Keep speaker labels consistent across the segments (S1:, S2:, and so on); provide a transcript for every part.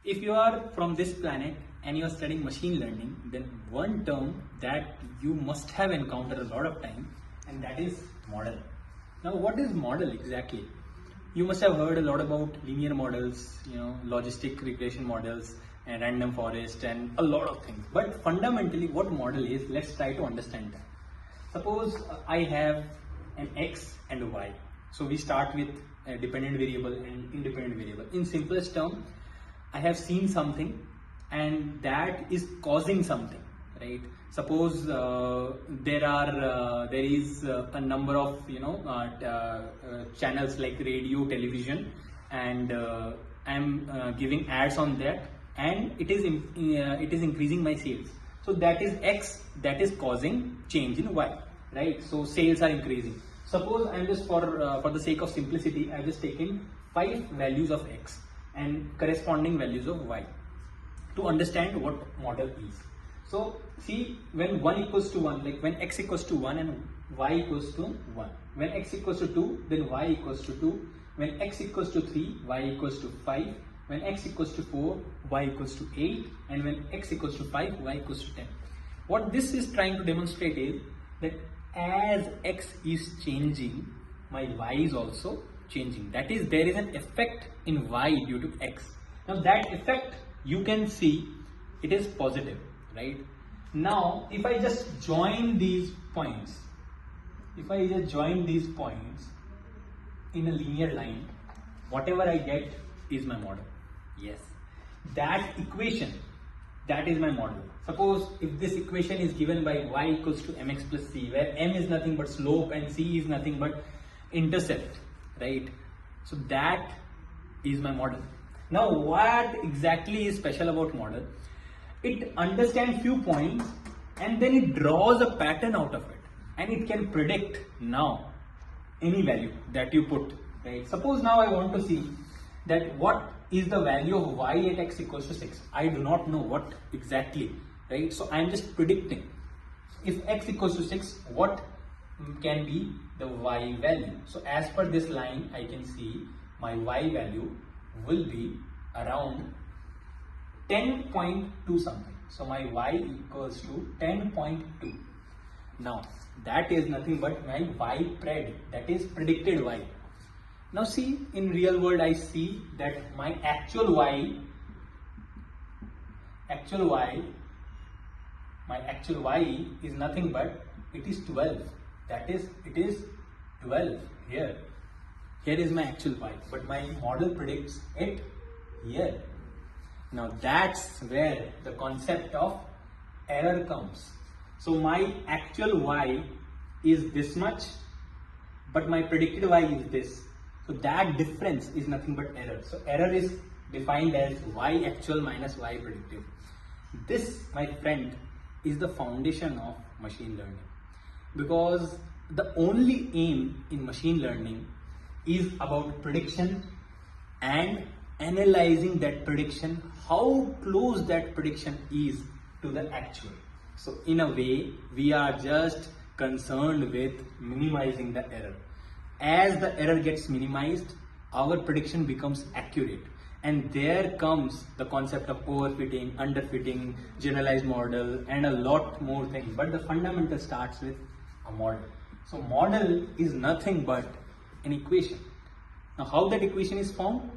S1: If you are from this planet and you are studying machine learning, then one term that you must have encountered a lot of time, and that is model. Now, what is model exactly? You must have heard a lot about linear models, logistic regression models and random forest and a lot of things. But fundamentally, what model is, let's try to understand that. Suppose I have an X and a Y. So we start with a dependent variable and independent variable. In simplest term, I have seen something and that is causing something, right? Suppose there is a number of channels like radio, television, and I'm giving ads on that, and it is increasing my sales. So that is X that is causing change in Y, right? So sales are increasing. Suppose I'm just for the sake of simplicity, I've just taken 5 values of X and corresponding values of Y to understand what model is. So see, when 1 equals to 1, like when X equals to 1 and Y equals to 1. When X equals to 2, then Y equals to 2. When X equals to 3, Y equals to 5. When X equals to 4, Y equals to 8. And when X equals to 5, Y equals to 10. What this is trying to demonstrate is that as X is changing, my Y is also changing. That is, there is an effect in Y due to X. Now that effect you can see it is positive, right? Now if I just join these points, in a linear line, whatever I get is my model. Yes, that equation, that is my model. Suppose if this equation is given by y equals to mx plus c, where m is nothing but slope and c is nothing but intercept, right? So that is my model. Now what exactly is special about model? It understands few points and then it draws a pattern out of it, and it can predict now any value that you put, right? Suppose now I want to see that what is the value of y at x equals to 6. I do not know what exactly, right? So I am just predicting if x equals to 6, what can be the y value. So as per this line, I can see my y value will be around 10.2 something. So my y equals to 10.2. Now that is nothing but my y pred, that is predicted y. Now see, in real world I see that my actual y is nothing but it is 12. That is, it is 12 here. Here is my actual y, but my model predicts it here. Now that's where the concept of error comes. So my actual y is this much, but my predicted y is this. So that difference is nothing but error. So error is defined as y actual minus y predicted. This, my friend, is the foundation of machine learning, because the only aim in machine learning is about prediction and analyzing that prediction, how close that prediction is to the actual. So in a way, we are just concerned with minimizing the error. As the error gets minimized, our prediction becomes accurate. And there comes the concept of overfitting, underfitting, generalized model, and a lot more things. But the fundamental starts with a model. So model is nothing but an equation. Now how that equation is formed?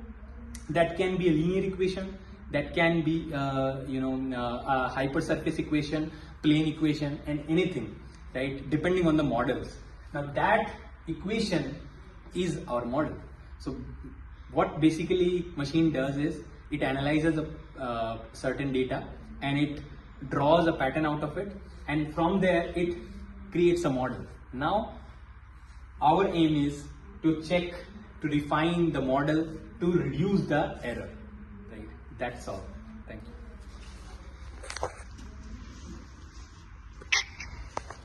S1: That can be a linear equation, that can be a hypersurface equation, plane equation, and anything, right? Depending on the models. Now that equation is our model. So what basically machine does is it analyzes a certain data and it draws a pattern out of it, and from there it creates a model. Now our aim is to check, to refine the model, to reduce the error, right? That's all. Thank you.